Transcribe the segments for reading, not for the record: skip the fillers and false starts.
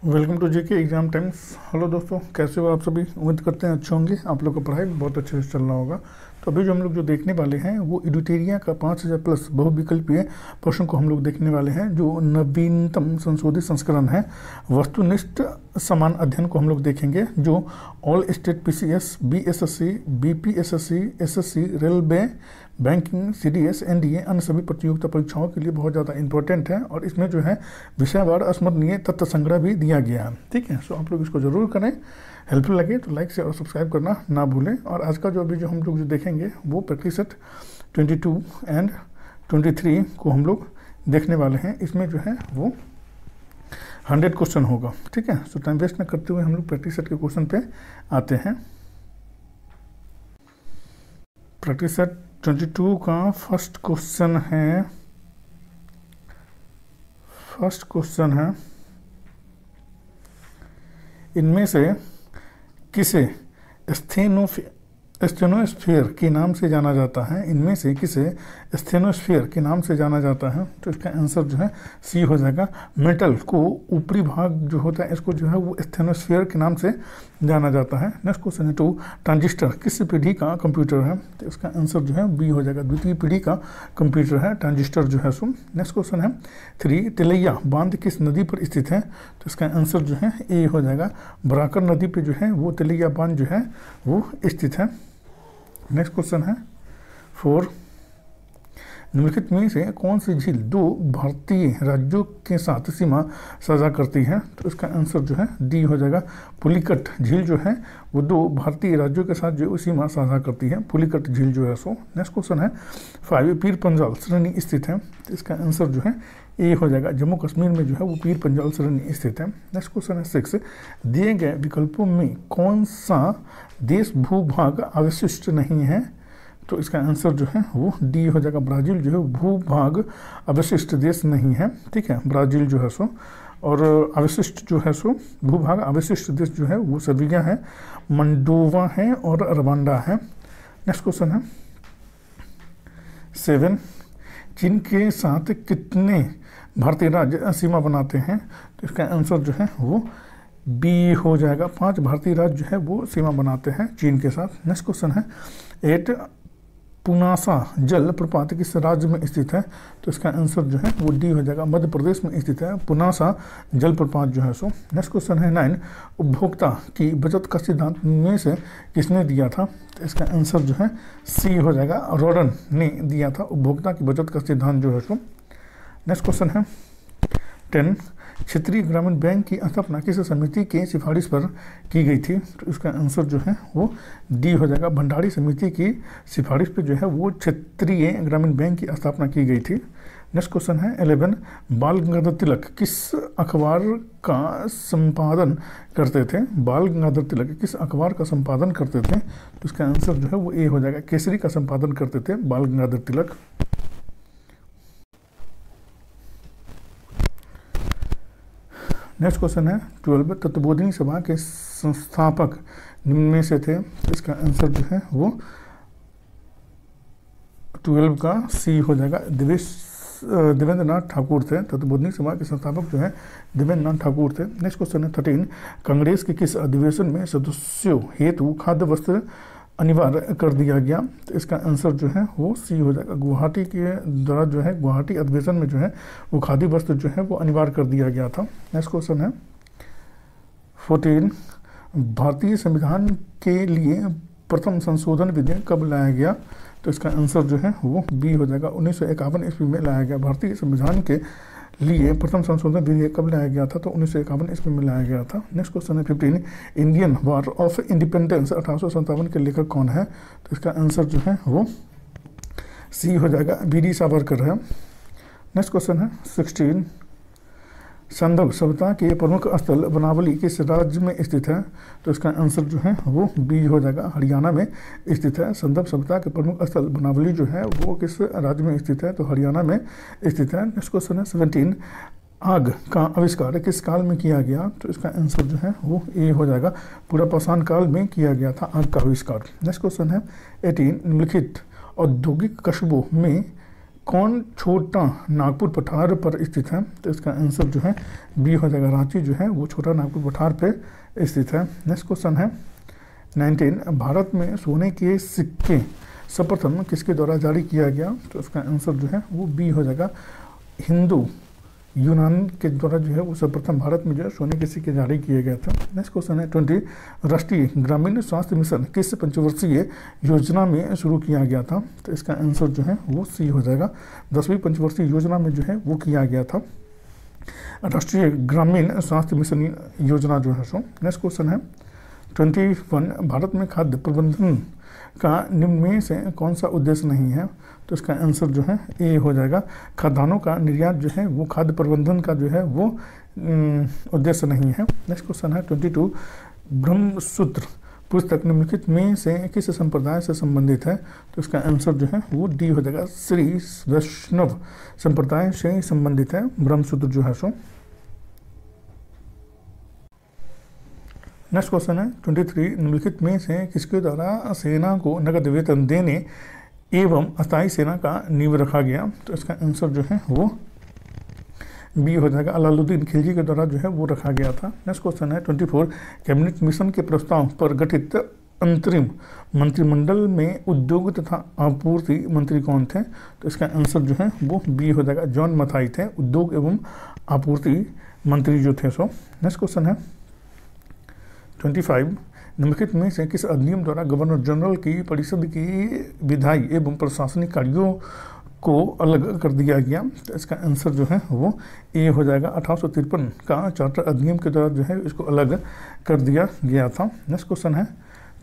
Welcome to GK exam times. Hello दोस्तों, कैसे हो आप सभी? उम्मीद करते हैं अच्छे होंगे। आप लोग का पढ़ाई बहुत अच्छे से चल रहा होगा। तो अभी जो हम लोग देखने वाले हैं वो एडिटेरिया का 5000 प्लस बहुविकल्पीय प्रश्न को हम लोग देखने वाले हैं, जो नवीनतम संशोधित संस्करण है। वस्तुनिष्ठ समान अध्ययन को हम लोग देखेंगे, जो all state PCS, BSSC, BPSSC, SSC, railway, banking, CDS, NDA, अन्य सभी प्रतियोगिता परीक्षाओं के लिए बहुत ज़्यादा इंपॉर्टेंट है। और इसमें जो है विषयवार स्मरणीय तथ्य संग्रह भी दिया गया है। ठीक है, सो आप लोग इसको जरूर करें। हेल्पफुल लगे तो लाइक शेयर और सब्सक्राइब करना ना भूलें। और आज का जो हम लोग देखेंगे वो प्रैक्टिस सेट 22 एंड 23 को हम लोग देखने वाले हैं। इसमें जो है वो 100 क्वेश्चन होगा। ठीक है, सो टाइम वेस्ट न करते हुए हम लोग प्रैक्टिस सेट के क्वेश्चन पे आते हैं। प्रैक्टिस सेट 22 का फर्स्ट क्वेश्चन है, इनमें से किसे स्टेनोस्फीयर के नाम से जाना जाता है? इनमें से किसे स्टेनोस्फीयर के नाम से जाना जाता है? तो इसका आंसर जो है सी हो जाएगा। मेटल को ऊपरी भाग जो होता है इसको जो है वो स्टेनोस्फीयर के नाम से जाना जाता है। नेक्स्ट क्वेश्चन है 2, ट्रांजिस्टर किस पीढ़ी का कंप्यूटर है? तो इसका आंसर जो है बी हो जाएगा, द्वितीय पीढ़ी का कंप्यूटर है ट्रांजिस्टर जो है सो। नेक्स्ट क्वेश्चन है 3, तिलैया बांध किस नदी पर स्थित है? तो इसका आंसर जो है ए हो जाएगा, बराकर नदी पे जो है वो तिलैया बांध जो है वो स्थित है। नेक्स्ट क्वेश्चन है 4, निम्नलिखित में से कौन सी झील 2 भारतीय राज्यों के साथ सीमा साझा करती है? तो इसका आंसर जो है डी हो जाएगा, पुलिकट झील जो है वो 2 भारतीय राज्यों के साथ जो सीमा साझा करती है, पुलिकट झील जो है सो। नेक्स्ट क्वेश्चन है 5, पीर पंजाल श्रेणी स्थित है? तो इसका आंसर जो है ए हो जाएगा, जम्मू कश्मीर में जो है वो पीर पंजाल श्रेणी स्थित है। नेक्स्ट क्वेश्चन है 6, दिए गए विकल्पों में कौन सा देश भूभाग अवशिष्ट नहीं है? तो इसका आंसर जो है वो डी हो जाएगा, ब्राज़ील जो है भूभाग अवशिष्ट देश नहीं है। ठीक है, ब्राज़ील जो है सो। और अवशिष्ट जो है सो भूभाग अवशिष्ट देश जो है वो सर्बिया है, मोल्डोवा है और रवांडा है। नेक्स्ट क्वेश्चन है 7, चीन के साथ कितने भारतीय राज्य सीमा बनाते हैं? तो इसका आंसर जो है वो बी हो जाएगा, 5 भारतीय राज्य जो है वो सीमा बनाते हैं चीन के साथ। नेक्स्ट क्वेश्चन है 8, पुनासा जल प्रपात किस राज्य में स्थित है? तो इसका आंसर जो है वो डी हो जाएगा, मध्य प्रदेश में स्थित है पुनासा जल प्रपात जो है सो। नेक्स्ट क्वेश्चन है 9, उपभोक्ता की बचत का सिद्धांत में से किसने दिया था? तो इसका आंसर जो है सी हो जाएगा, रॉडन ने दिया था उपभोक्ता की बचत का सिद्धांत जो है सो। नेक्स्ट क्वेश्चन है 10, क्षेत्रीय ग्रामीण बैंक की स्थापना किस समिति के सिफारिश पर की गई थी? तो इसका आंसर जो है वो डी हो जाएगा, भंडारी समिति की सिफारिश पर जो है वो क्षेत्रीय ग्रामीण बैंक की स्थापना की गई थी। नेक्स्ट क्वेश्चन है 11, बाल गंगाधर तिलक किस अखबार का संपादन करते थे? बाल गंगाधर तिलक किस अखबार का संपादन करते थे? तो इसका आंसर जो है वो ए हो जाएगा, केसरी का संपादन करते थे बाल गंगाधर तिलक। नेक्स्ट क्वेश्चन है 12, तत्वबोधिनी सभा के संस्थापक निम्न में से थे? तो इसका आंसर जो है वो 12 का सी हो जाएगा, देवेंद्र नाथ ठाकुर थे। तत्वबोधिनी सभा के संस्थापक जो है देवेंद्र नाथ ठाकुर थे। नेक्स्ट क्वेश्चन है 13, कांग्रेस के किस अधिवेशन में सदस्यों हेतु खाद्य वस्त्र अनिवार्य कर दिया गया? तो इसका आंसर जो है वो सी हो जाएगा, गुवाहाटी के द्वारा जो है गुवाहाटी अधिवेशन में जो है वो खादी वस्त्र जो है वो अनिवार्य कर दिया गया था। नेक्स्ट क्वेश्चन है 14, भारतीय संविधान के लिए प्रथम संशोधन विधेयक कब लाया गया? तो इसका आंसर जो है वो बी हो जाएगा, 1951 ईस्वी में लाया गया। भारतीय संविधान के लिए प्रथम संशोधन विधेयक कब लाया गया था? तो 1951 ईस्वी में लाया गया था। नेक्स्ट क्वेश्चन है 15, इंडियन वॉर ऑफ इंडिपेंडेंस 1857 के लेखक कौन है? तो इसका आंसर जो है वो सी हो जाएगा, बी.डी. सावरकर है। नेक्स्ट क्वेश्चन है 16, संदर्भ सभ्यता के प्रमुख स्थल बनावली किस राज्य में स्थित है? तो इसका आंसर जो है वो बी हो जाएगा, हरियाणा में स्थित है। संदर्भ सभ्यता के प्रमुख स्थल बनावली जो है वो किस राज्य में स्थित है? तो हरियाणा में स्थित है। नेक्स्ट क्वेश्चन है 17, आग का आविष्कार किस काल में किया गया? तो इसका आंसर जो है वो ए हो जाएगा, पूरा पाषाण काल में किया गया था आग का आविष्कार। नेक्स्ट क्वेश्चन है 18, निम्नलिखित औद्योगिक कस्बों में कौन छोटा नागपुर पठार पर स्थित है? तो इसका आंसर जो है बी हो जाएगा, रांची जो है वो छोटा नागपुर पठार पे स्थित है। नेक्स्ट क्वेश्चन है 19, भारत में सोने के सिक्के सर्वप्रथम किसके द्वारा जारी किया गया? तो इसका आंसर जो है वो बी हो जाएगा, हिंदू यूनान के द्वारा जो है वो सर्वप्रथम भारत में जो है सोने के सिक्के जारी किए गए थे। नेक्स्ट क्वेश्चन है 20, राष्ट्रीय ग्रामीण स्वास्थ्य मिशन किस पंचवर्षीय योजना में शुरू किया गया था? तो इसका आंसर जो है वो सी हो जाएगा, 10वीं पंचवर्षीय योजना में जो है वो किया गया था राष्ट्रीय ग्रामीण स्वास्थ्य मिशन योजना जो है सो। नेक्स्ट क्वेश्चन है 21, भारत में खाद्य प्रबंधन का निम्न में से कौन सा उद्देश्य नहीं है? तो इसका आंसर जो है ए हो जाएगा, खाद्यान्नों का निर्यात जो है वो खाद्य प्रबंधन का जो है वो उद्देश्य नहीं है। नेक्स्ट क्वेश्चन है 22, ब्रह्मसूत्र पुस्तक निम्नलिखित में से किस संप्रदाय से संबंधित है? तो इसका आंसर जो है वो डी हो जाएगा, श्री वैष्णव संप्रदाय से संबंधित है ब्रह्मसूत्र जो है सो। नेक्स्ट क्वेश्चन है 23, निम्नलिखित में से किसके द्वारा सेना को नगद वेतन देने एवं अस्थायी सेना का नींव रखा गया? तो इसका आंसर जो है वो बी हो जाएगा, अलाउद्दीन खिलजी के द्वारा जो है वो रखा गया था। नेक्स्ट क्वेश्चन है 24, कैबिनेट मिशन के प्रस्ताव पर गठित अंतरिम मंत्रिमंडल में उद्योग तथा आपूर्ति मंत्री कौन थे? तो इसका आंसर जो है वो बी हो जाएगा, जॉन मथाई थे उद्योग एवं आपूर्ति मंत्री जो थे सो। नेक्स्ट क्वेश्चन है 25, निम्नलिखित में से किस अधिनियम द्वारा गवर्नर जनरल की परिषद की विधायी एवं प्रशासनिक कार्यों को अलग कर दिया गया? तो इसका आंसर जो है वो ए हो जाएगा, 1853 का चार्टर अधिनियम के द्वारा जो है इसको अलग कर दिया गया था। नेक्स्ट क्वेश्चन है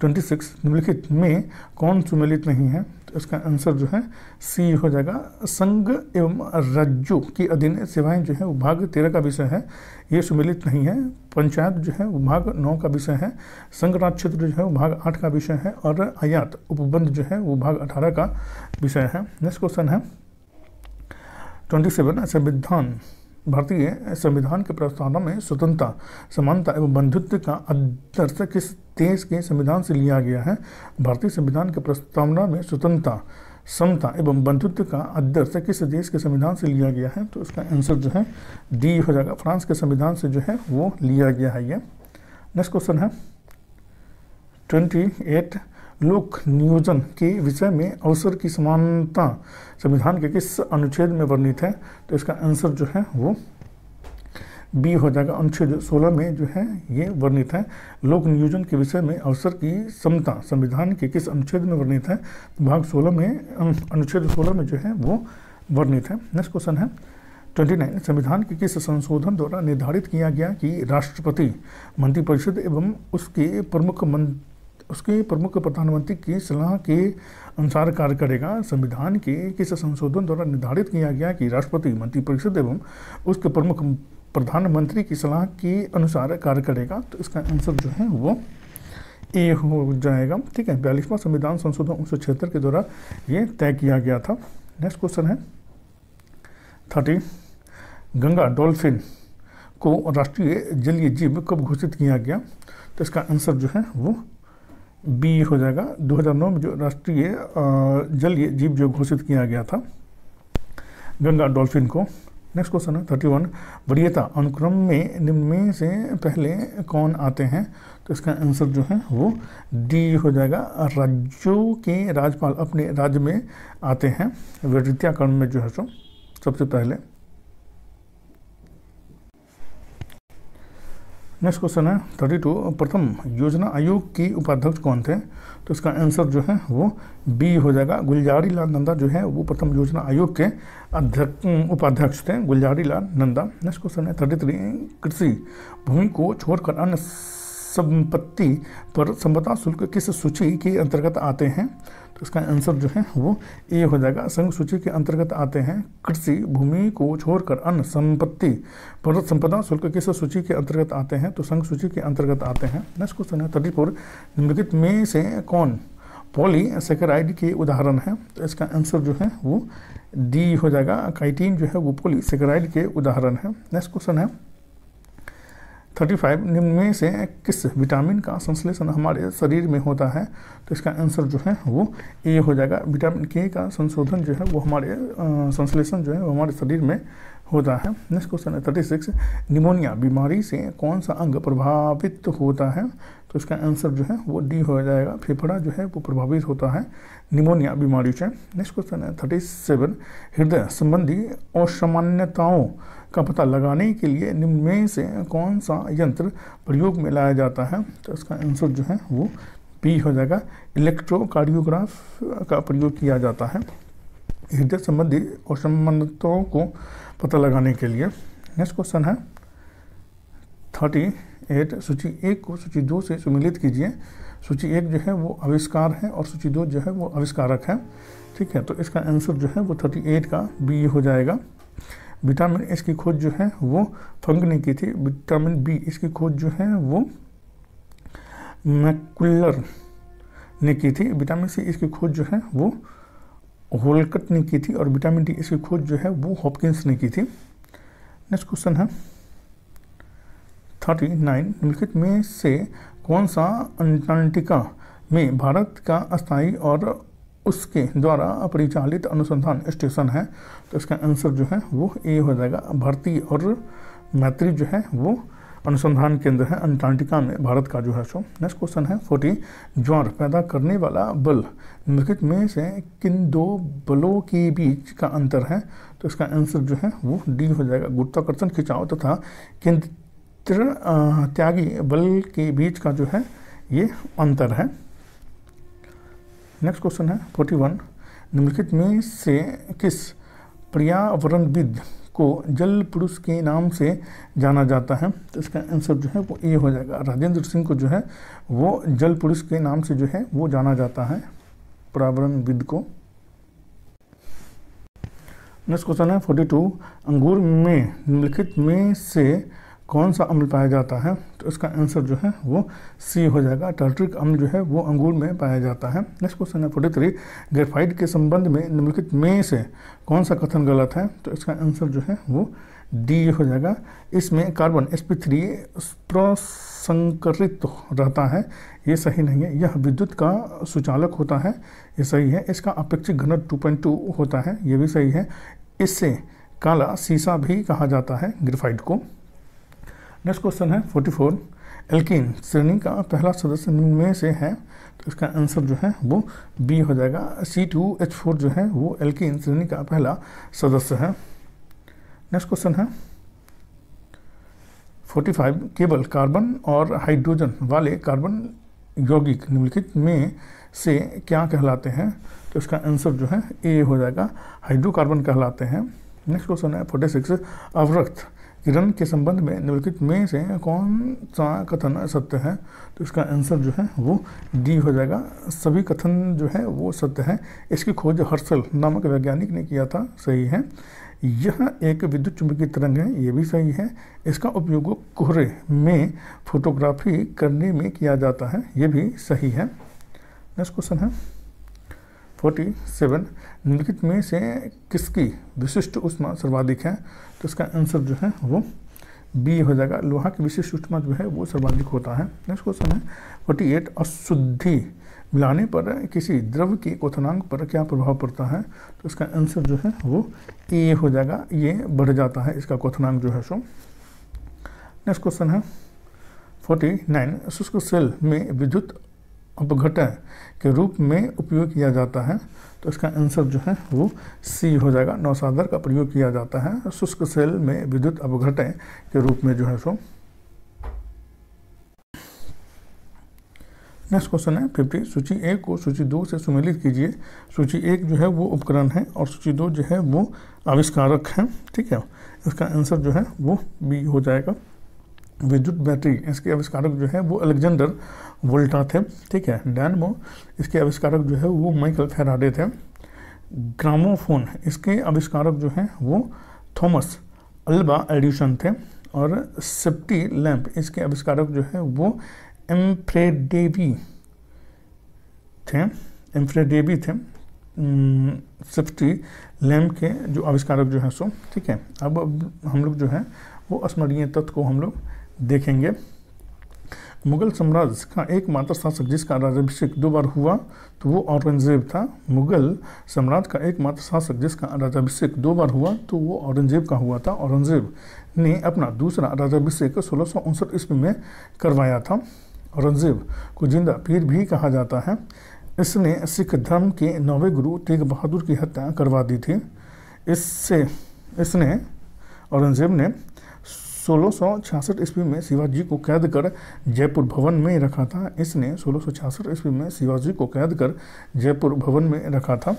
26, निम्नलिखित में कौन सुमेलित नहीं है? तो इसका आंसर जो है सी हो जाएगा, संघ एवं राज्यों की अधीन सेवाएं जो है वो भाग 13 का विषय है, ये सुमेलित नहीं है। पंचायत जो है वो भाग 9 का विषय है, संघ राज क्षेत्र जो है वो भाग 8 का विषय है और आयात उपबंध जो है वो भाग 18 का विषय है। नेक्स्ट क्वेश्चन है 27, संविधान भारतीय संविधान के प्रस्तावना में स्वतंत्रता, समानता एवं बंधुत्व का आदर्श किस देश के संविधान से लिया गया है? भारतीय संविधान के प्रस्तावना में स्वतंत्रता, समता एवं बंधुत्व का आदर्श किस देश के संविधान से लिया गया है? तो इसका आंसर जो है डी हो जाएगा, फ्रांस के संविधान से जो है वो लिया गया है ये। नेक्स्ट क्वेश्चन है 28, लोक नियोजन के विषय में अवसर की समानता संविधान के किस अनुच्छेद में वर्णित है? तो इसका आंसर जो है वो बी हो जाएगा, अनुच्छेद 16 में जो है ये वर्णित है। लोक नियोजन के विषय में अवसर की समता संविधान के किस अनुच्छेद में वर्णित है? भाग 16 में, अनुच्छेद 16 में जो है वो वर्णित है। नेक्स्ट क्वेश्चन है 29, संविधान के किस संशोधन द्वारा निर्धारित किया गया कि राष्ट्रपति मंत्रिपरिषद एवं उसके प्रमुख प्रधानमंत्री की सलाह के अनुसार कार्य करेगा? संविधान के किस संशोधन द्वारा निर्धारित किया गया कि राष्ट्रपति मंत्रिपरिषद एवं उसके प्रमुख प्रधानमंत्री की सलाह के अनुसार कार्य करेगा? तो इसका आंसर जो है वो ए हो जाएगा। ठीक है, 42वां संविधान संशोधन 1976 के द्वारा ये तय किया गया था। नेक्स्ट क्वेश्चन है 30, गंगा डॉल्फिन को राष्ट्रीय जलीय जीव कब घोषित किया गया? तो इसका आंसर जो है वो बी हो जाएगा, 2009 में जो राष्ट्रीय जलीय जीव जो घोषित किया गया था गंगा डॉल्फिन को। नेक्स्ट क्वेश्चन है 31, वरीयता अनुक्रम में निम्न में से पहले कौन आते हैं? तो इसका आंसर जो है वो डी हो जाएगा, राज्यों के राज्यपाल अपने राज्य में आते हैं वरीयता क्रम में जो है सो सबसे पहले। नेक्स्ट क्वेश्चन है 32, प्रथम योजना आयोग के उपाध्यक्ष कौन थे? तो इसका आंसर जो है वो बी हो जाएगा, गुलजारी लाल नंदा जो है वो प्रथम योजना आयोग के उपाध्यक्ष थे, गुलजारी लाल नंदा। नेक्स्ट क्वेश्चन है 33, कृषि भूमि को छोड़कर अन्य संपत्ति पर संपदा शुल्क किस सूची के अंतर्गत आते हैं? तो इसका आंसर जो है वो ए हो जाएगा, संघ सूची के अंतर्गत आते हैं। कृषि भूमि को छोड़कर अन्य संपत्ति पर संपदा शुल्क किस सूची के अंतर्गत आते हैं? तो संघ सूची के अंतर्गत आते हैं। नेक्स्ट क्वेश्चन है 34, निम्नलिखित में से कौन पॉलीसेकेराइड के उदाहरण है? तो इसका आंसर जो है वो डी हो जाएगा, काइटिन जो है वो पॉलीसेकेराइड के उदाहरण है। नेक्स्ट क्वेश्चन है 35 निम्न में से किस विटामिन का संश्लेषण हमारे शरीर में होता है? तो इसका आंसर जो है वो ए हो जाएगा। विटामिन के का संशोधन जो है वो हमारे संश्लेषण जो है वो हमारे शरीर में होता है। नेक्स्ट क्वेश्चन है 36, निमोनिया बीमारी से कौन सा अंग प्रभावित होता है? तो इसका आंसर जो है वो डी हो जाएगा। फेफड़ा जो है वो प्रभावित होता है निमोनिया बीमारी से। नेक्स्ट क्वेश्चन है 37, हृदय संबंधी असामान्यताओं का पता लगाने के लिए निम्न में से कौन सा यंत्र प्रयोग में लाया जाता है? तो इसका आंसर जो है वो बी हो जाएगा। इलेक्ट्रोकार्डियोग्राफ का प्रयोग किया जाता है हृदय संबंधी असामान्यताओं को पता लगाने के लिए। नेक्स्ट क्वेश्चन है 38, सूची 1 को सूची 2 से सुमेलित कीजिए। सूची 1 जो है वो आविष्कार है और सूची 2 जो है वो आविष्कारक है। ठीक है, तो इसका आंसर जो है वो 38 का बी हो जाएगा। विटामिन एस की खोज जो है वो फंग ने की थी। विटामिन बी इसकी खोज जो है वो मैकुलर ने की थी। विटामिन सी इसकी खोज जो है वो होलकट ने की थी और विटामिन डी इसकी खोज जो है वो हॉपकिंस ने की थी। नेक्स्ट क्वेश्चन है 39, निम्नलिखित में से कौन सा अंटार्कटिका में भारत का अस्थायी और उसके द्वारा परिचालित अनुसंधान स्टेशन है? तो इसका आंसर जो है वो ए हो जाएगा। भारतीय और मैत्री जो है वो अनुसंधान केंद्र है अंटार्कटिका में भारत का जो है सो। नेक्स्ट क्वेश्चन है 40, ज्वार पैदा करने वाला बल निम्नलिखित में से किन दो बलों के बीच का अंतर है? तो इसका आंसर जो है वो डी हो जाएगा। गुरुत्वाकर्षण खिंचाव तथा केंद्र त्यागी बल के बीच का जो है ये अंतर है। नेक्स्ट क्वेश्चन है 41, निम्नलिखित में से किस पर्यावरणविद को जल पुरुष के नाम से जाना जाता है? तो इसका आंसर जो है वो ए हो जाएगा। राजेंद्र सिंह को जो है वो जल पुरुष के नाम से जो है वो जाना जाता है पर्यावरणविद को। नेक्स्ट क्वेश्चन है 42, अंगूर में निम्नलिखित में से कौन सा अम्ल पाया जाता है? तो इसका आंसर जो है वो सी हो जाएगा। टार्ट्रिक अम्ल जो है वो अंगूर में पाया जाता है। नेक्स्ट क्वेश्चन है 43, ग्रेफाइट के संबंध में निम्नलिखित में से कौन सा कथन गलत है? तो इसका आंसर जो है वो डी हो जाएगा। इसमें कार्बन sp3 प्रसंकरित रहता है, ये सही नहीं है। यह विद्युत का सुचालक होता है, ये सही है। इसका अपेक्षित घनत्व 2.2 होता है, ये भी सही है। इससे काला शीशा भी कहा जाता है ग्रेफाइट को। नेक्स्ट क्वेश्चन है 44, एल्कीन श्रेणी का पहला सदस्य निम्न में से है? तो इसका आंसर जो है वो बी हो जाएगा। C2H4 जो है वो एल्कीन श्रेणी का पहला सदस्य है। नेक्स्ट क्वेश्चन है 45, केवल कार्बन और हाइड्रोजन वाले कार्बन यौगिक निम्नलिखित में से क्या कहलाते हैं? तो इसका आंसर जो है ए हो जाएगा। हाइड्रोकार्बन कहलाते हैं। नेक्स्ट क्वेश्चन है 46, अवरक्त किरण के संबंध में निम्नलिखित में से कौन सा कथन सत्य है? तो इसका आंसर जो है वो डी हो जाएगा। सभी कथन जो है वो सत्य है। इसकी खोज हर्शल नामक वैज्ञानिक ने किया था, सही है। यह एक विद्युत चुंबकीय तरंग है, ये भी सही है। इसका उपयोग कोहरे में फोटोग्राफी करने में किया जाता है, ये भी सही है। नेक्स्ट क्वेश्चन है 47, निम्नलिखित में से किसकी विशिष्ट ऊष्मा सर्वाधिक है? तो इसका आंसर जो है वो बी हो जाएगा। लोहा की विशिष्ट ऊष्मा जो है वो सर्वाधिक होता है। नेक्स्ट क्वेश्चन है 48, अशुद्धि मिलाने पर किसी द्रव के क्वथनांक पर क्या प्रभाव पड़ता है? तो इसका आंसर जो है वो ए हो जाएगा। ये बढ़ जाता है इसका क्वथनांक जो है सो। नेक्स्ट क्वेश्चन है 49, शुष्क सेल में विद्युत अपघटन के रूप में उपयोग किया जाता है? तो इसका आंसर जो है वो सी हो जाएगा। नौसादर का प्रयोग किया जाता है शुष्क सेल में विद्युत अपघटन के रूप में जो है सो। नेक्स्ट क्वेश्चन है 50, सूची 1 को सूची 2 से सुमेलित कीजिए। सूची 1 जो है वो उपकरण है और सूची 2 जो है वो आविष्कारक है। ठीक है, इसका आंसर जो है वो बी हो जाएगा। विद्युत बैटरी इसके आविष्कारक जो है वो अलेक्जेंडर वोल्टा थे। ठीक है, डायनमो इसके आविष्कारक जो है वो माइकल फैराडे थे। ग्रामोफोन इसके आविष्कारक जो हैं वो थॉमस अल्वा एडिसन थे। और सेफ्टी लैंप इसके आविष्कारक जो है वो एम्फ्रेडेवी थे। सेफ्टी लैंप के जो आविष्कारक जो हैं सो। ठीक है, अब हम लोग जो है वो स्मरणीय तत्व को हम लोग देखेंगे। मुगल साम्राज्य का एकमात्र शासक जिसका राज्याभिषेक 2 बार हुआ तो वो औरंगजेब था। मुगल साम्राज्य का एकमात्र शासक जिसका राज्याभिषेक 2 बार हुआ तो वो औरंगजेब का हुआ था। औरंगजेब ने अपना दूसरा राज्याभिषेक 1659 ईस्वी में करवाया था। औरंगजेब को जिंदा पीर भी कहा जाता है। इसने सिख धर्म के 9वें गुरु तेग बहादुर की हत्या करवा दी थी। इसने औरंगजेब ने 1666 ईस्वी में शिवाजी को कैद कर जयपुर भवन में रखा था। इसने 1666 ईस्वी में शिवाजी को कैद कर जयपुर भवन में रखा था।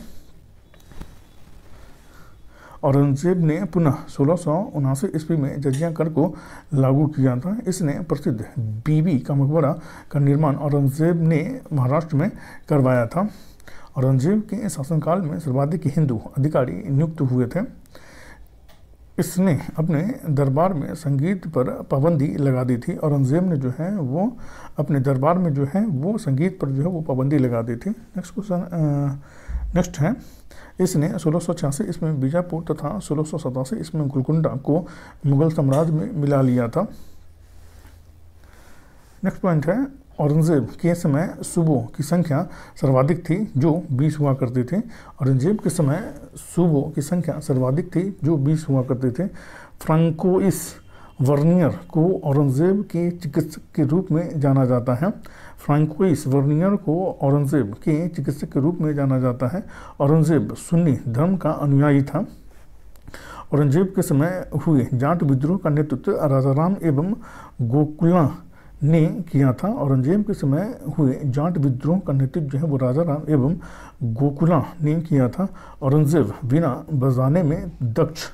औरंगजेब ने पुनः 1679 ईस्वी में जजिया कर को लागू किया था। इसने प्रसिद्ध बीबी का मकबरा का निर्माण औरंगजेब ने महाराष्ट्र में करवाया था। औरंगजेब के शासनकाल में सर्वाधिक हिंदू अधिकारी नियुक्त हुए थे। इसने अपने दरबार में संगीत पर पाबंदी लगा दी थी। औरंगजेब ने जो है वो अपने दरबार में जो है वो संगीत पर जो है वो पाबंदी लगा दी थी। नेक्स्ट है, इसने 1686 इसमें बीजापुर तथा 1687 इसमें गोलकुंडा को मुगल साम्राज्य में मिला लिया था। नेक्स्ट पॉइंट है, औरंगजेब के समय सूबों की संख्या सर्वाधिक थी जो 20 हुआ करती थी। औरंगजेब के समय सूबों की संख्या सर्वाधिक थी जो 20 हुआ करते थे। फ्रांकोइस वर्नियर को औरंगजेब के चिकित्सक के रूप में जाना जाता है। फ्रांकोइस वर्नियर को औरंगजेब के चिकित्सक के रूप में जाना जाता है। औरंगजेब सुन्नी धर्म का अनुयायी था। औरंगजेब के समय हुए जाट विद्रोह का नेतृत्व राजाराम एवं गोकुला ने किया था। औरंगजेब के समय हुए जाट विद्रोह का नेतृत्व जो है वो राजाराम एवं गोकुला ने किया था। औरंगजेब वीणा बजाने में दक्ष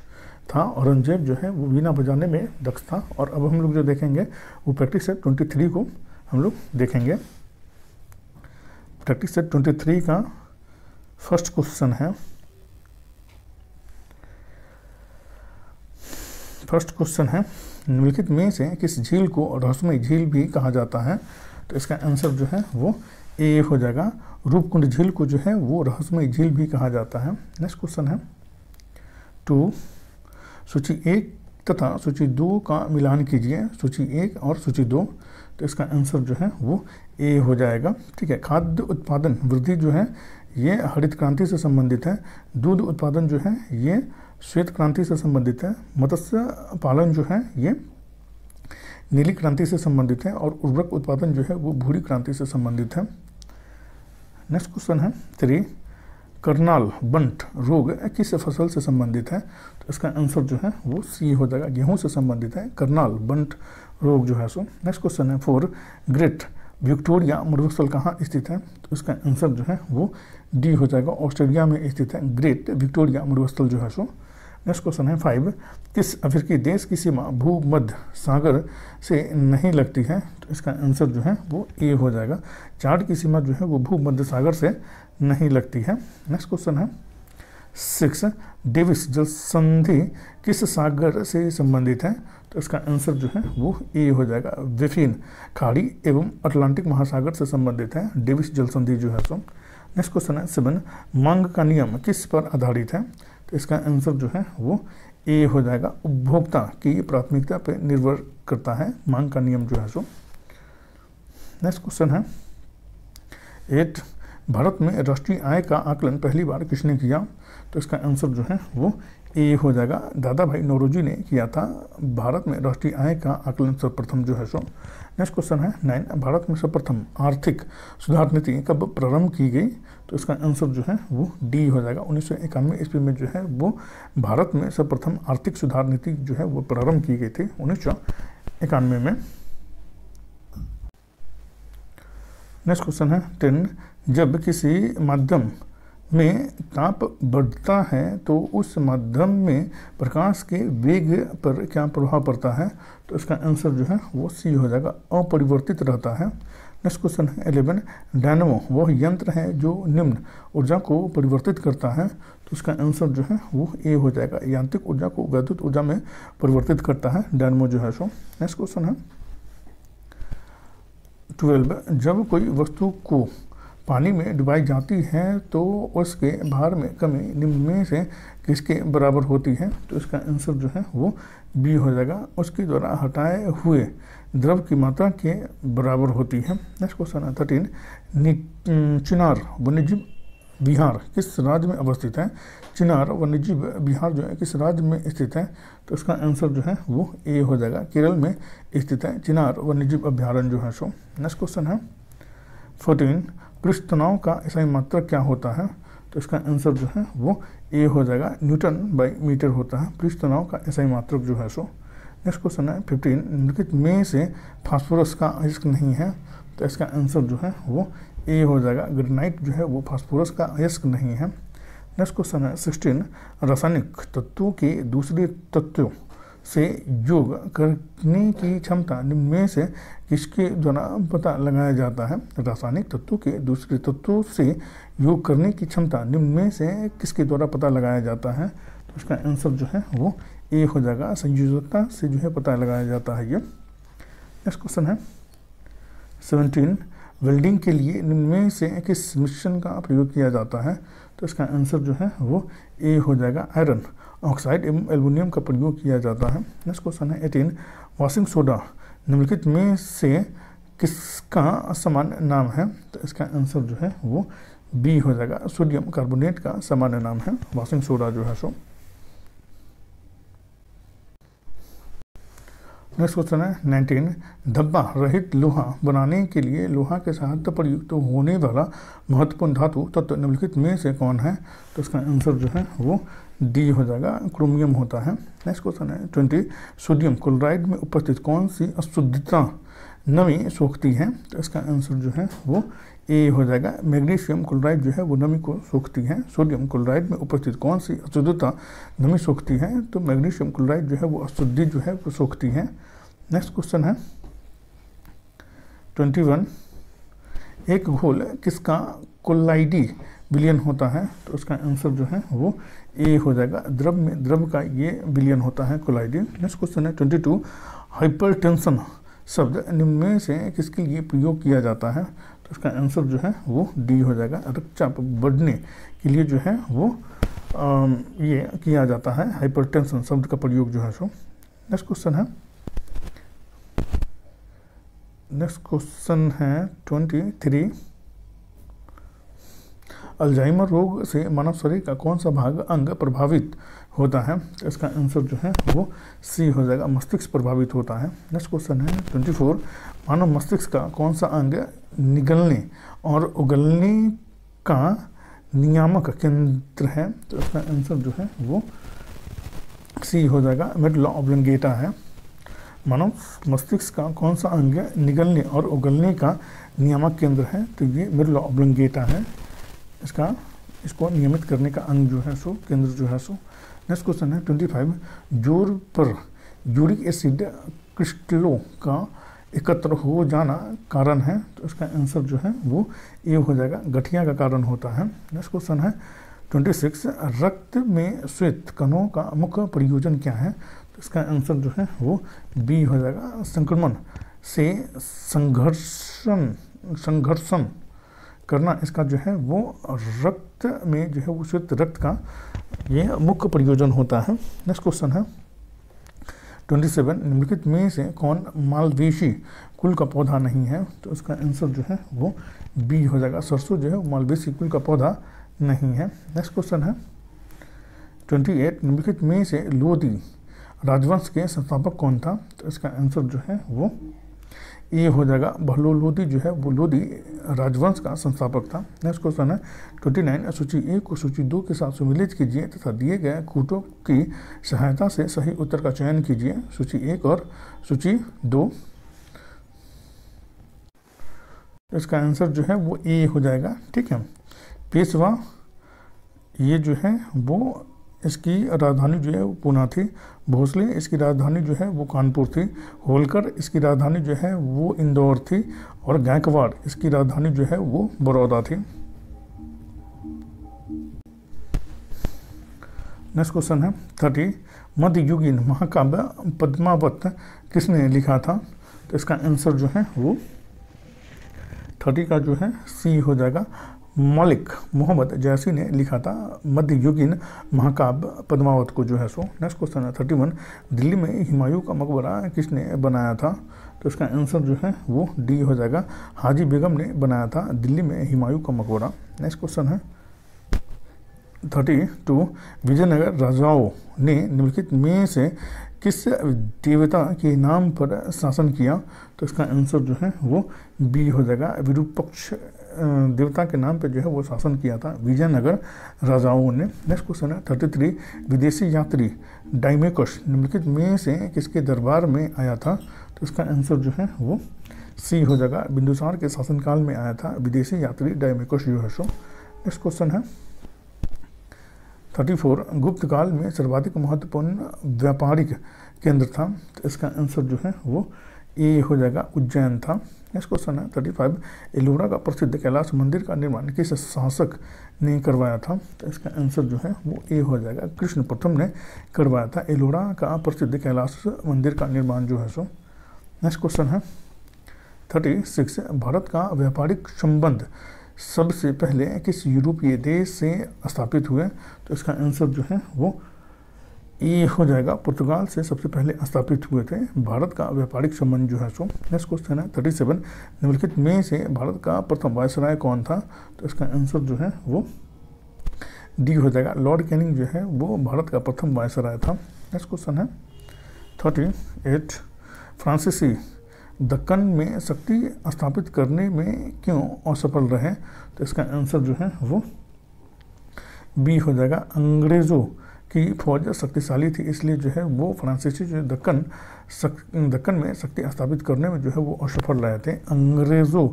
था। औरंगजेब जो है वो वीणा बजाने में दक्ष था। और अब हम लोग जो देखेंगे वो प्रैक्टिस सेट 23 को हम लोग देखेंगे। प्रैक्टिस सेट 23 का फर्स्ट क्वेश्चन है। फर्स्ट क्वेश्चन है, निम्नलिखित में से किस झील को रहस्यमयी झील भी कहा जाता है? तो इसका आंसर जो है वो ए हो जाएगा। रूपकुंड झील को जो है वो रहस्यमयी झील भी कहा जाता है। नेक्स्ट क्वेश्चन है 2, सूची 1 तथा सूची 2 का मिलान कीजिए। सूची 1 और सूची 2, तो इसका आंसर जो है वो ए हो जाएगा। ठीक है, खाद्य उत्पादन वृद्धि जो है ये हरित क्रांति से संबंधित है। दूध उत्पादन जो है ये श्वेत क्रांति से संबंधित है। मत्स्य पालन जो है ये नीली क्रांति से संबंधित है। और उर्वरक उत्पादन जो है वो भूरी क्रांति से संबंधित है। नेक्स्ट क्वेश्चन है 3, करनाल बंट रोग किस फसल से संबंधित है? तो इसका आंसर जो है वो सी हो जाएगा, गेहूं से संबंधित है करनाल बंट रोग जो है सो। नेक्स्ट क्वेश्चन है 4, ग्रेट विक्टोरिया मरुस्थल कहाँ स्थित है? तो इसका आंसर जो है वो डी हो जाएगा, ऑस्ट्रेलिया में स्थित है ग्रेट विक्टोरिया मरुस्थल जो है सो। नेक्स्ट क्वेश्चन है 5, किस अफ्रीकी देश की सीमा भूमध्य सागर से नहीं लगती है? तो इसका आंसर जो है वो ए हो जाएगा, चाड की सीमा जो है वो भूमध्य सागर से नहीं लगती है। नेक्स्ट क्वेश्चन है 6, डेविस जल संधि किस सागर से संबंधित है? तो इसका आंसर जो है वो ए हो जाएगा, विफिन खाड़ी एवं अटलांटिक महासागर से संबंधित है डेविस जल संधि जो है सो। नेक्स्ट क्वेश्चन है 7, मांग का नियम किस पर आधारित है? तो इसका आंसर जो है वो ए हो जाएगा, उपभोक्ता की प्राथमिकता पर निर्भर करता है मांग का नियम जो है सो। नेक्स्ट क्वेश्चन है 8, भारत में राष्ट्रीय आय का आकलन पहली बार किसने किया? तो इसका आंसर जो है वो ए हो जाएगा, दादा भाई नौरोजी ने किया था भारत में राष्ट्रीय आय का आकलन सर्वप्रथम जो है सो। नेक्स्ट क्वेश्चन है 9, भारत में सर्वप्रथम आर्थिक सुधार नीति कब प्रारंभ की गई? तो इसका आंसर जो है वो डी हो जाएगा, 1991 ईस्वी में जो है वो भारत में सर्वप्रथम आर्थिक सुधार नीति जो है वो प्रारंभ की गई थी 1991 में। नेक्स्ट क्वेश्चन है 10, जब किसी माध्यम में ताप बढ़ता है तो उस माध्यम में प्रकाश के वेग पर क्या प्रभाव पड़ता है? तो इसका आंसर जो है वो सी हो जाएगा, अपरिवर्तित रहता है। नेक्स्ट क्वेश्चन है 11, डायनामो वह यंत्र है जो निम्न ऊर्जा को परिवर्तित करता है। तो इसका आंसर जो है वो ए हो जाएगा, यांत्रिक ऊर्जा को वैद्युत ऊर्जा में परिवर्तित करता है डायनामो जो है सो। नेक्स्ट क्वेश्चन है 12, जब कोई वस्तु को पानी में डुबाई जाती है तो उसके भार में कमी निम्न में से किसके बराबर होती है? तो इसका आंसर जो है वो बी हो जाएगा, उसके द्वारा हटाए हुए द्रव की मात्रा के बराबर होती है। नेक्स्ट क्वेश्चन है 13, चिनार वन्यजीव विहार किस राज्य में अवस्थित है? चिनार वन्यजीव विहार जो है किस राज्य में स्थित है? तो इसका आंसर जो है वो ए हो जाएगा, केरल में स्थित है चिनार वन्यजीव अभ्यारण्य जो है सो। नेक्स्ट क्वेश्चन है 14, पृष्ठ तनाव का SI मात्रक क्या होता है? तो इसका आंसर जो है वो ए हो जाएगा, न्यूटन बाई मीटर होता है पृष्ठ तनाव का SI मात्रक जो है सो। नेक्स्ट क्वेश्चन है 15, निम्नलिखित में से फास्फोरस का अयस्क नहीं है? तो इसका आंसर जो है वो ए हो जाएगा, ग्रेनाइट जो है वो फास्फोरस का अयस्क नहीं है। नेक्स्ट क्वेश्चन है 16, रासायनिक तत्वों के दूसरे तत्वों से योग करने की क्षमता निम्न में से किसके द्वारा पता लगाया जाता है? रासायनिक तत्वों के दूसरे तत्वों से योग करने की क्षमता निम्न में से किसके द्वारा पता लगाया जाता है? तो इसका आंसर जो है वो ए हो जाएगा, संयोजकता से जो है पता लगाया जाता है ये। नेक्स्ट क्वेश्चन है 17, वेल्डिंग के लिए निम्न में से किस मिश्रण का प्रयोग किया जाता है? तो इसका आंसर जो है वो ए हो जाएगा, आयरन ऑक्साइड एवं एल्युमिनियम का प्रयोग किया जाता है। नेक्स्ट क्वेश्चन है 18, वॉशिंग सोडा निम्नलिखित में से किसका सामान्य नाम है? तो इसका आंसर जो है वो बी हो जाएगा, सोडियम कार्बोनेट का सामान्य नाम है वॉशिंग सोडा जो है सो। नेक्स्ट क्वेश्चन है 19, धब्बा रहित लोहा बनाने के लिए लोहा के साथ प्रयुक्त होने वाला महत्वपूर्ण धातु तत्व निम्नलिखित में से कौन है? तो इसका आंसर जो है वो डी हो जाएगा, क्रोमियम होता है। नेक्स्ट क्वेश्चन है 20, सोडियम क्लोराइड में उपस्थित कौन सी अशुद्धता नमी सोखती है? तो इसका आंसर जो है वो ए हो जाएगा, मैग्नीशियम क्लोराइड जो है वो नमी को सोखती है। सोडियम क्लोराइड में उपस्थित कौन सी अशुद्धता नमी सोखती है? तो मैग्नीशियम क्लोराइड जो है वो अशुद्धि जो है वो सोखती है। नेक्स्ट क्वेश्चन है 21, एक घोल किसका कोलाइडी विलयन होता है? तो उसका आंसर जो है वो ए हो जाएगा, द्रव में द्रव का ये विलयन होता है कोलाइडी। नेक्स्ट क्वेश्चन है 22, हाइपरटेंशन शब्द निम्न में से किसके लिए प्रयोग किया जाता है? तो इसका आंसर जो है वो डी हो जाएगा, रक्तचाप बढ़ने के लिए जो है वो ये किया जाता है हाइपरटेंशन शब्द का प्रयोग जो है सो। नेक्स्ट क्वेश्चन है 23, अल्जाइमर रोग से मानव शरीर का कौन सा भाग अंग प्रभावित होता है? तो इसका आंसर जो है वो सी हो जाएगा, मस्तिष्क प्रभावित होता है। नेक्स्ट क्वेश्चन है 24, मानव मस्तिष्क का कौन सा अंग निगलने और उगलने का नियामक केंद्र है? तो इसका आंसर जो है वो सी हो जाएगा, मेडुला ऑब्लिंगेटा है। मानव मस्तिष्क का कौन सा अंग निगलने और उगलने का नियामक केंद्र है? तो ये मेडुला ऑब्लिंगेटा है, इसको नियमित करने का अंग जो है सो केंद्र जो है सो। नेक्स्ट क्वेश्चन है 25, जोर पर यूरिक एसिड क्रिस्टलों का एकत्र हो जाना कारण है? तो इसका आंसर जो है वो ए हो जाएगा, गठिया का कारण होता है। नेक्स्ट क्वेश्चन है 26, रक्त में श्वेत कणों का मुख्य प्रयोजन क्या है? तो इसका आंसर जो है वो बी हो जाएगा, संक्रमण से संघर्षण करना इसका जो है वो रक्त में जो है वो श्वेत रक्त का ये मुख्य प्रयोजन होता है। नेक्स्ट क्वेश्चन है 27, निम्नलिखित में से कौन मालवेशी कुल का पौधा नहीं है? तो इसका आंसर जो है वो बी हो जाएगा, सरसों जो है वो मालवेशी कुल का पौधा नहीं है। नेक्स्ट क्वेश्चन है 28, निम्नलिखित में से लोदी राजवंश के संस्थापक कौन था? तो इसका आंसर जो है वो ए हो जाएगा, बहलोल लोदी जो है वो लोदी राजवंश का संस्थापक था। नेक्स्ट क्वेश्चन है 29, सूची 1 को सूची 2 के साथ सुमेलित कीजिए तथा दिए गए कूटों की सहायता से सही उत्तर का चयन कीजिए। सूची 1 और सूची 2, इसका आंसर जो है वो ए हो जाएगा, ठीक है। पेशवा ये जो है वो इसकी राजधानी जो है वो पूना थी, भोसले इसकी राजधानी जो है वो कानपुर थी, होलकर इसकी राजधानी जो है वो इंदौर थी और गायकवाड़ इसकी राजधानी जो है वो बड़ौदा थी। नेक्स्ट क्वेश्चन है 30, मध्ययुगीन महाकाव्य पद्मावत किसने लिखा था? तो इसका आंसर जो है वो 30 का जो है सी हो जाएगा। मलिक मोहम्मद जैसी ने लिखा था मध्ययुगीन महाकाव्य पद्मावत को जो है सो। नेक्स्ट क्वेश्चन है 31, दिल्ली में हुमायूं का मकबरा किसने बनाया था? तो इसका आंसर जो है वो डी हो जाएगा, हाजी बेगम ने बनाया था दिल्ली में हुमायूं का मकबरा। नेक्स्ट क्वेश्चन है 32, विजयनगर राजाओं ने निम्नलिखित में से किस देवता के नाम पर शासन किया? तो इसका आंसर जो है वो बी हो जाएगा, विरूपक्ष देवता के नाम पे जो है वो शासन किया था विजयनगर राजाओं ने। नेक्स्ट क्वेश्चन है 33, विदेशी यात्री डाइमेकस निम्नलिखित में से किसके दरबार में आया था? तो इसका आंसर जो है वो सी हो जाएगा, बिंदुसार के शासनकाल में आया था विदेशी यात्री डाइमेकस जो है सो। नेक्स्ट क्वेश्चन है 34, गुप्त काल में सर्वाधिक महत्वपूर्ण व्यापारिक केंद्र था? तो इसका आंसर जो है वो ए हो जाएगा, उज्जैन था। नेक्स्ट क्वेश्चन है 35, एलोरा का प्रसिद्ध कैलाश मंदिर का निर्माण किस शासक ने करवाया था? तो इसका आंसर जो है वो ए हो जाएगा, कृष्ण प्रथम ने करवाया था एलोरा का प्रसिद्ध कैलाश मंदिर का निर्माण जो है सो। नेक्स्ट क्वेश्चन है 36, भारत का व्यापारिक संबंध सबसे पहले किस यूरोपीय देश से स्थापित हुए? तो इसका आंसर जो है वो ए हो जाएगा, पुर्तगाल से सबसे पहले स्थापित हुए थे भारत का व्यापारिक संबंध जो है सो। नेक्स्ट क्वेश्चन है 37, निम्नलिखित में से भारत का प्रथम वायसराय कौन था? तो इसका आंसर जो है वो डी हो जाएगा, लॉर्ड कैनिंग जो है वो भारत का प्रथम वायसराय था। नेक्स्ट क्वेश्चन है 38, फ्रांसीसी दक्कन में शक्ति स्थापित करने में क्यों असफल रहे? तो इसका आंसर जो है वो बी हो जाएगा, अंग्रेज़ों की फौज शक्तिशाली थी इसलिए जो है वो फ्रांसीसी जो दक्कन में शक्ति स्थापित करने में जो है वो असफल रहे थे, अंग्रेज़ों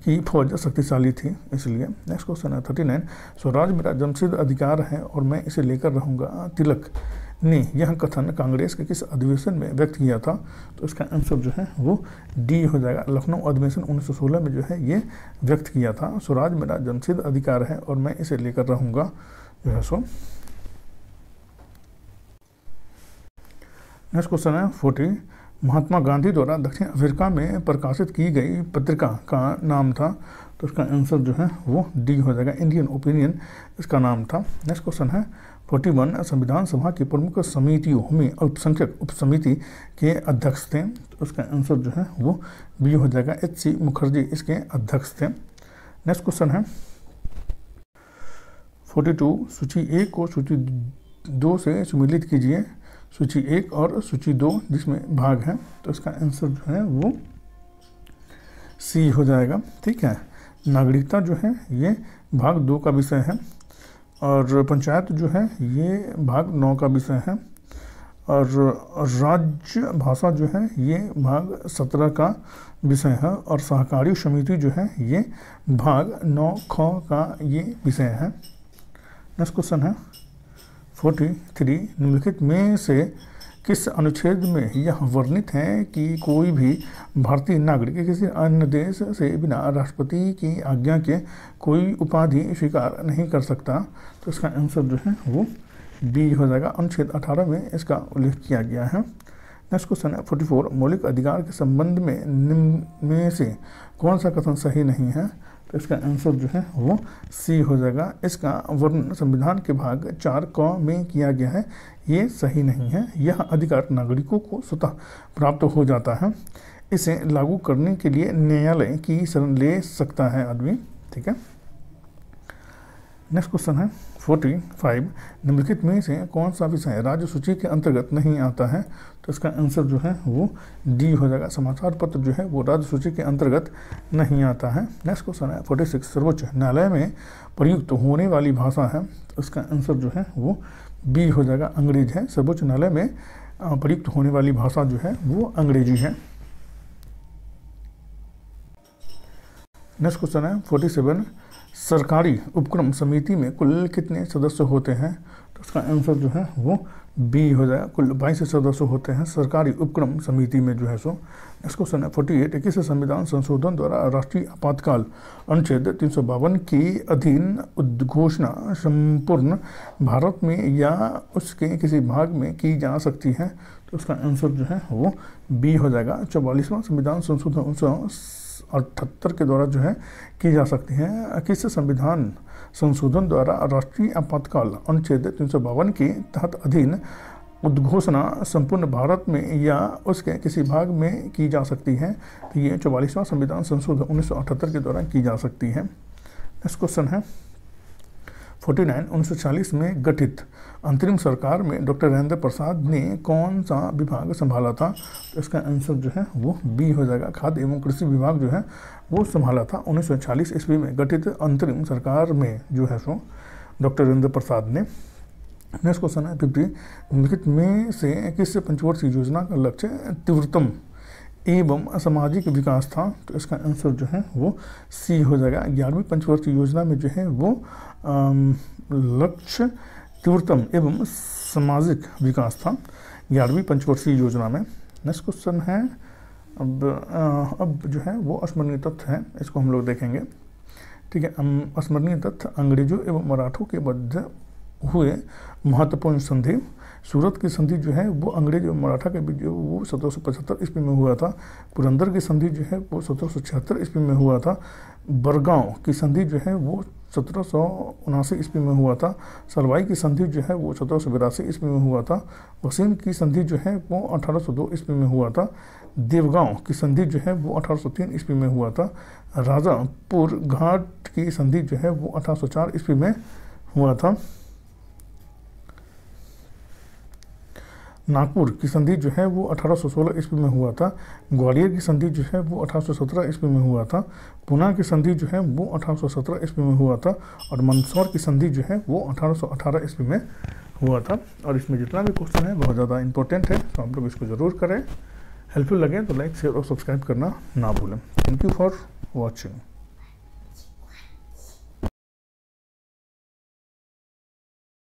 की फौज शक्तिशाली थी इसलिए। नेक्स्ट क्वेश्चन है 39, स्वराज मेरा जन्मसिद्ध अधिकार है और मैं इसे लेकर रहूँगा, तिलक ने यह कथन कांग्रेस के किस अधिवेशन में व्यक्त किया था? तो इसका आंसर जो है वो डी हो जाएगा, लखनऊ अधिवेशन 1916 में जो है ये व्यक्त किया था, स्वराज मेरा जन्मसिद्ध अधिकार है और मैं इसे लेकर रहूँगा जो है सो। नेक्स्ट क्वेश्चन है 40, महात्मा गांधी द्वारा दक्षिण अफ्रीका में प्रकाशित की गई पत्रिका का नाम था? तो इसका आंसर जो है वो डी हो जाएगा, इंडियन ओपिनियन इसका नाम था। नेक्स्ट क्वेश्चन है 41, संविधान सभा की प्रमुख समितियों में अल्पसंख्यक उपसमिति के अध्यक्ष थे? तो उसका आंसर जो है वो बी हो जाएगा, HC मुखर्जी इसके अध्यक्ष थे। नेक्स्ट क्वेश्चन है 42, सूची 1 को सूची 2 से सम्मिलित कीजिए, सूची 1 और सूची 2 जिसमें भाग है। तो इसका आंसर जो है वो सी हो जाएगा, ठीक है। नागरिकता जो है ये भाग 2 का विषय है और पंचायत जो है ये भाग 9 का विषय है और राज्य भाषा जो है ये भाग 17 का विषय है और सहकारी समिति जो है ये भाग 9 ख का ये विषय है। नेक्स्ट क्वेश्चन है 43, निम्नलिखित में से किस अनुच्छेद में यह वर्णित है कि कोई भी भारतीय नागरिक किसी अन्य देश से बिना राष्ट्रपति की आज्ञा के कोई उपाधि स्वीकार नहीं कर सकता? तो इसका आंसर जो है वो बी हो जाएगा, अनुच्छेद 18 में इसका उल्लेख किया गया है। नेक्स्ट क्वेश्चन है 44, मौलिक अधिकार के संबंध में निम्न में से कौन सा कथन सही नहीं है? तो इसका आंसर जो है वो सी हो जाएगा, इसका वर्णन संविधान के भाग 4 क में किया गया है, ये सही नहीं है। यह अधिकार नागरिकों को स्वतः प्राप्त हो जाता है, इसे लागू करने के लिए न्यायालय की शरण ले सकता है आदमी, ठीक है। नेक्स्ट क्वेश्चन है 45, निम्नलिखित में से कौन सा विषय राज्य सूची के अंतर्गत नहीं आता है? तो इसका आंसर जो है वो डी हो जाएगा, समाचार पत्र जो है वो राज्य सूची के अंतर्गत नहीं आता है। नेक्स्ट क्वेश्चन है 46, सर्वोच्च न्यायालय में प्रयुक्त होने वाली भाषा है? तो इसका आंसर जो है वो बी हो जाएगा, अंग्रेजी है। सर्वोच्च न्यायालय में प्रयुक्त होने वाली भाषा जो है वो अंग्रेजी है। नेक्स्ट क्वेश्चन है 47, सरकारी उपक्रम समिति में कुल कितने सदस्य होते हैं? तो उसका आंसर जो है वो बी हो जाएगा, कुल 22 सदस्य होते हैं सरकारी उपक्रम समिति में जो है सो। नेक्स्ट क्वेश्चन है 48, किस संविधान संशोधन द्वारा राष्ट्रीय आपातकाल अनुच्छेद 352 के अधीन उद्घोषणा संपूर्ण भारत में या उसके किसी भाग में की जा सकती है? तो उसका आंसर जो है वो बी हो जाएगा, 44वां संविधान संशोधन 1978 के द्वारा जो है की जा सकती हैं। किस संविधान संशोधन द्वारा राष्ट्रीय आपातकाल अनुच्छेद 352 के तहत अधीन उद्घोषणा संपूर्ण भारत में या उसके किसी भाग में की जा सकती है? तो ये 44वां संविधान संशोधन 1978 के द्वारा की जा सकती है। नेक्स्ट क्वेश्चन है 49 1940 में गठित अंतरिम सरकार में डॉक्टर राजेंद्र प्रसाद ने कौन सा विभाग संभाला था? तो इसका आंसर जो है वो बी हो जाएगा, खाद्य एवं कृषि विभाग जो है वो संभाला था 1940 ईस्वी में गठित अंतरिम सरकार में जो है सो डॉक्टर राजेंद्र प्रसाद ने। नेक्स्ट क्वेश्चन है 50 निम्नलिखित में से किस पंचवर्षीय योजना का लक्ष्य तीव्रतम एवं सामाजिक विकास था? तो इसका आंसर जो है वो सी हो जाएगा। 11वीं पंचवर्षीय योजना में जो है वो लक्ष्य तीव्रतम एवं सामाजिक विकास था 11वीं पंचवर्षीय योजना में। नेक्स्ट क्वेश्चन है अब जो है वो स्मरणीय तथ्य है, इसको हम लोग देखेंगे। ठीक है, स्मरणीय तथ्य अंग्रेजों एवं मराठों के मध्य हुए महत्वपूर्ण संधि। सूरत की संधि जो है वो अंग्रेज और मराठा के बीच जो वो 1775 ईस्वी में हुआ था। पुरंदर की संधि जो है वो 1776 ईस्वी में हुआ था। बरगांव की संधि जो है वो 1779 ईस्वी में हुआ था। सलवाई की संधि जो है वो 1782 ईस्वी में हुआ था। वसीम की संधि जो है वो 1802 ईस्वी में हुआ था। देवगांव की संधि जो है वो 1803 ईस्वी में हुआ था। राजापुर घाट की संधि जो है वो 1804 ईस्वी में हुआ था। नागपुर की संधि जो है वो 1816 ईस्वी में हुआ था। ग्वालियर की संधि जो है वो 1817 ईस्वी में हुआ था। पुणे की संधि जो है वो 1817 ईस्वी में हुआ था। और मंदसौर की संधि जो है वो 1818 ईस्वी में हुआ था। और इसमें जितना भी क्वेश्चन है बहुत ज़्यादा इंपॉर्टेंट है, तो आप लोग इसको ज़रूर करें। हेल्पफुल लगे तो लाइक शेयर और सब्सक्राइब करना ना भूलें। Thank you for watching.